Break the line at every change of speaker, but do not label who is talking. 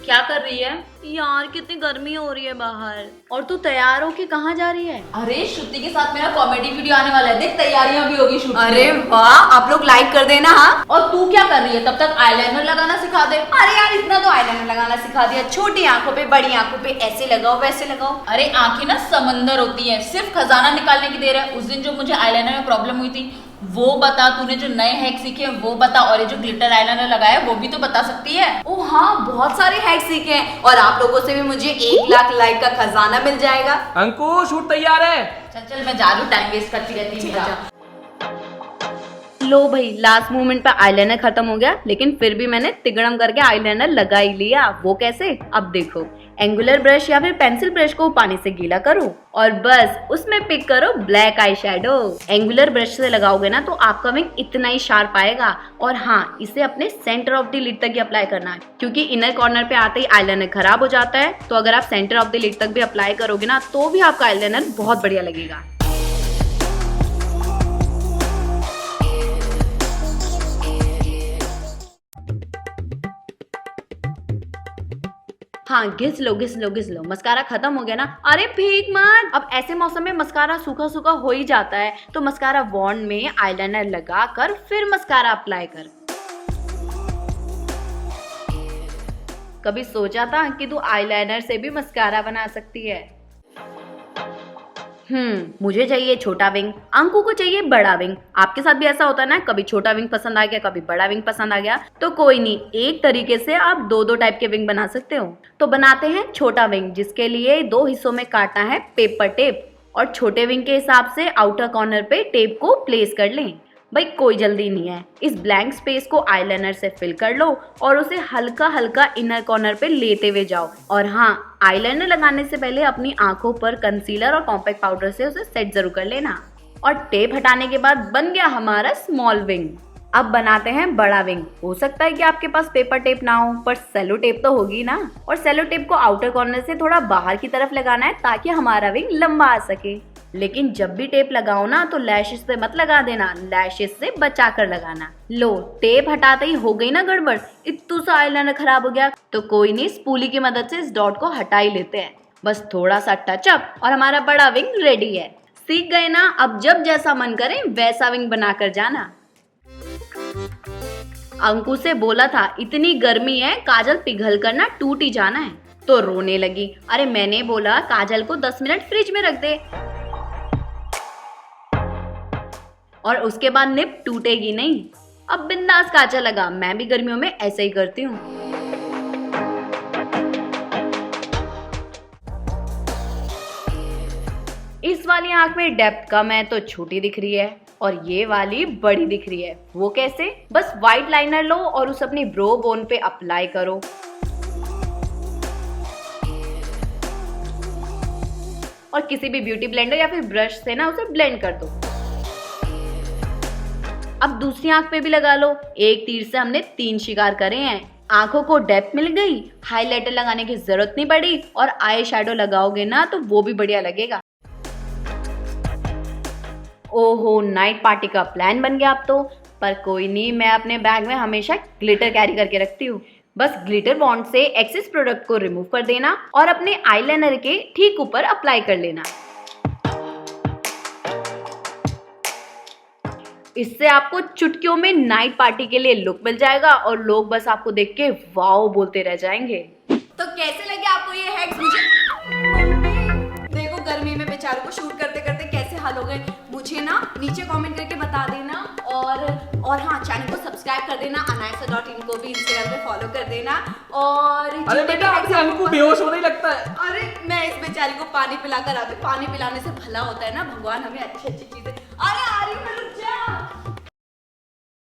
क्या कर रही है?
यार कितनी गर्मी हो रही है बाहर। और तू तैयार हो कि कहाँ जा रही है?
अरे श्रुति के साथ मेरा कॉमेडी वीडियो आने वाला है, देख तैयारियां भी होगी शूट।
अरे वाह, आप लोग लाइक कर देना। हाँ,
और तू क्या कर रही है? तब तक आईलाइनर लगाना सिखा दे।
अरे यार इतना तो आईलाइनर लगाना सिखा दिया, छोटी आंखों पे बड़ी आंखों पे ऐसे लगाओ वैसे लगाओ।
अरे आंखें ना समंदर होती है, सिर्फ खजाना निकालने की देर है। उस दिन जो मुझे आईलाइनर में प्रॉब्लम हुई थी वो बता, तूने जो नए हैक सीखे वो बता, और ये जो ग्लिटर आईलाइनर लगाया वो भी तो बता सकती है।
ओ हाँ, बहुत सारे हैक सीखे हैं और आप लोगों से भी मुझे 1 लाख लाइक का खजाना मिल जाएगा।
अंकुश शूट तैयार है।
चल चल मैं जा रही हूँ, टाइम वेस्ट करती रहती है।
लो भाई, लास्ट मोमेंट पे आईलाइनर खत्म हो गया, लेकिन फिर भी मैंने तिगड़म करके आईलाइनर लगा ही लिया। वो कैसे? अब देखो, एंगुलर ब्रश या फिर पेंसिल ब्रश को पानी से गीला करो और बस उसमें पिक करो black eye shadow. Angular brush से लगाओगे ना तो आपका विंग इतना ही शार्प आएगा। और हाँ, इसे अपने सेंटर ऑफ द लिड तक ही अप्लाई करना है, क्योंकि इनर कॉर्नर पे आते ही आईलाइनर खराब हो जाता है। तो अगर आप सेंटर ऑफ द लिड तक भी अप्लाई करोगे ना तो भी आपका आईलाइनर बहुत बढ़िया लगेगा। हाँ, घिस लो घिस लो घिस लो। मस्कारा खत्म हो गया ना? अरे भीग मत। अब ऐसे मौसम में मस्कारा सूखा सूखा हो ही जाता है, तो मस्कारा वॉन्ड में आईलाइनर लगा कर फिर मस्कारा अप्लाई कर। कभी सोचा था कि तू आईलाइनर से भी मस्कारा बना सकती है? मुझे चाहिए छोटा विंग, अंकु को चाहिए बड़ा विंग। आपके साथ भी ऐसा होता है ना, कभी छोटा विंग पसंद आ गया, कभी बड़ा विंग पसंद आ गया। तो कोई नहीं, एक तरीके से आप दो टाइप के विंग बना सकते हो। तो बनाते हैं छोटा विंग, जिसके लिए 2 हिस्सों में काटना है पेपर टेप, और छोटे विंग के हिसाब से आउटर कॉर्नर पे टेप को प्लेस कर लें। भाई कोई जल्दी नहीं है, इस ब्लैंक स्पेस को आईलाइनर से फिल कर लो और उसे हल्का हल्का इनर कॉर्नर पे लेते हुए जाओ। और हाँ, आईलाइनर लगाने से पहले अपनी आंखों पर कंसीलर और कॉम्पैक्ट पाउडर से उसे सेट जरूर कर लेना। और टेप हटाने के बाद बन गया हमारा स्मॉल विंग। अब बनाते हैं बड़ा विंग। हो सकता है कि आपके पास पेपर टेप ना हो, पर सेलो टेप तो होगी ना। और सेलो टेप को आउटर कॉर्नर से थोड़ा बाहर की तरफ लगाना है ताकि हमारा विंग लंबा आ सके। लेकिन जब भी टेप लगाओ ना तो लैशेस पे मत लगा देना, लैशेस से बचा कर लगाना। लो, टेप हटाते ही हो गई ना गड़बड़, इत्तू सा आईलाइनर खराब हो गया। तो कोई नहीं, स्पूली की मदद से इस डॉट को हटा ही लेते हैं। बस थोड़ा सा टचअप और हमारा बड़ा विंग रेडी है। सीख गए ना? अब जब जैसा मन करे वैसा विंग बना कर जाना। अंकु से बोला था इतनी गर्मी है, काजल पिघल कर ना टूट ही जाना है, तो रोने लगी। अरे मैंने बोला काजल को 10 मिनट फ्रिज में रख दे और उसके बाद निप टूटेगी नहीं। अब बिंदास काजल लगा, मैं भी गर्मियों में ऐसे ही करती हूँ। इस वाली आंख में डेप्थ कम है तो छोटी दिख रही है, और ये वाली बड़ी दिख रही है। वो कैसे? बस व्हाइट लाइनर लो और उसे अपनी ब्रो बोन पे अप्लाई करो। और किसी भी ब्यूटी ब्लेंडर या फिर ब्रश से ना उसे ब्लेंड कर दो। अब दूसरी आंख पे भी लगा लो। एक तीर से हमने 3 शिकार करे हैं। आंखों को डेप्थ मिल गई, हाइलाइटर लगाने की जरूरत नहीं पड़ी, और आई शेडो लगाओगे ना तो वो भी बढ़िया लगेगा। ओहो, नाइट पार्टी का प्लान बन गया अब तो। पर कोई नहीं, मैं अपने बैग में हमेशा ग्लिटर कैरी करके रखती हूँ। बस ग्लिटर बॉन्ड से एक्सेस प्रोडक्ट को रिमूव कर देना और अपने आईलाइनर के ठीक ऊपर अप्लाई कर लेना। इससे आपको चुटकियों में नाइट पार्टी के लिए लुक मिल जाएगा और लोग बस आपको देख के वाओ बोलते रह जाएंगे। तो कैसे लगे आपको ये हैक्स? देखो गर्मी में बेचारों को शूट करते करते कैसे हाल हो गए। मुझे ना नीचे कमेंट करके बता देना, और हाँ, चैनल को सब्सक्राइब कर देना। anayasa.in को भी इंस्टाग्राम पे फॉलो कर देना। और
अरे बेटा, आपसे अंकु बेहोश होने लगता है।
अरे मैं इस बेचारी को पानी पिला कर आती हूँ। पानी पिलाने से भला होता है ना, भगवान हमें अच्छी अच्छी चीजें। अरे आ रही हूँ।